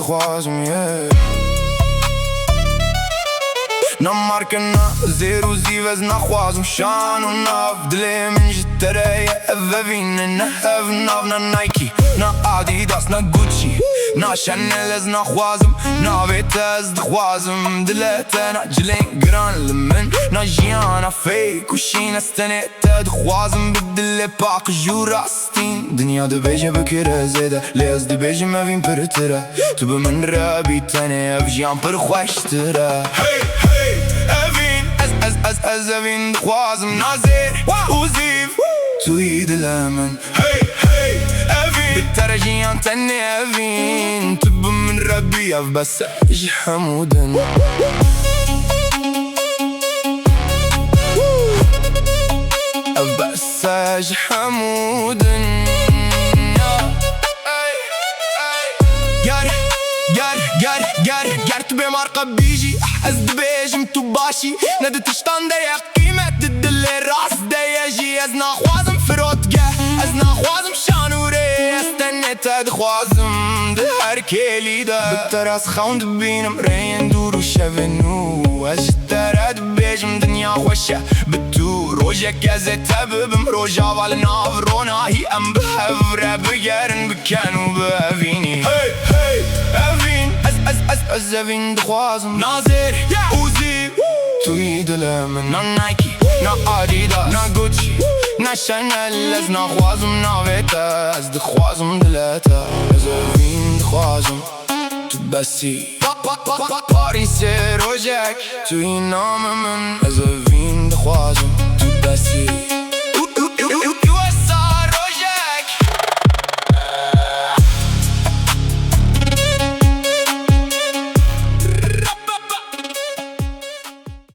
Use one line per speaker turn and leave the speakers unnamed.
دخوازم نماركنا زيرو زيفز نخوازم شانو ناف دلي من جترية أفافين نهف نافنا نايكي نا اديداس نا جوتشي نا شانيلز نخوازم نا بيتاز دخوازم دلتنا جلين جران لمن نا جيانا فيك وشينا استنيتا دخوازم بدلي باق جوراستين دنيا دبيجي بكرة زيدا ليز دبيجي ما فين برترا تو بمن رابي تاني افجيان برخوشترا از اوین دخوازم نازیر وزیف توی دلمن اوین بترجیان تنی اوین تب من ربی اف بس اجی حمودن اف بس اجی حمودن گر تو به مرقب بیجی از دبیجم تو باشی نده تشتان دیه قیمت دل راست دیه جی از نخوازم فرودگه از نخوازم شانوره استنیت دخوازم ده هر کلی ده بتر از خوند بینم رین دور و شونو از جتر دبیجم دنیا خوشه بتو روژه گزه تببم روژا والناف روناهی ام بحفره بگرن بکنو ببینی از اوین دخوازم نازیر وزیف توی دلمن نا نایکی نا آدیداس نا گوچی نا شانل از نخوازم ناویتا از دخوازم دلتا از اوین دخوازم تو بسی پاریس روژک توی نام من از اوین دخوازم تو بسی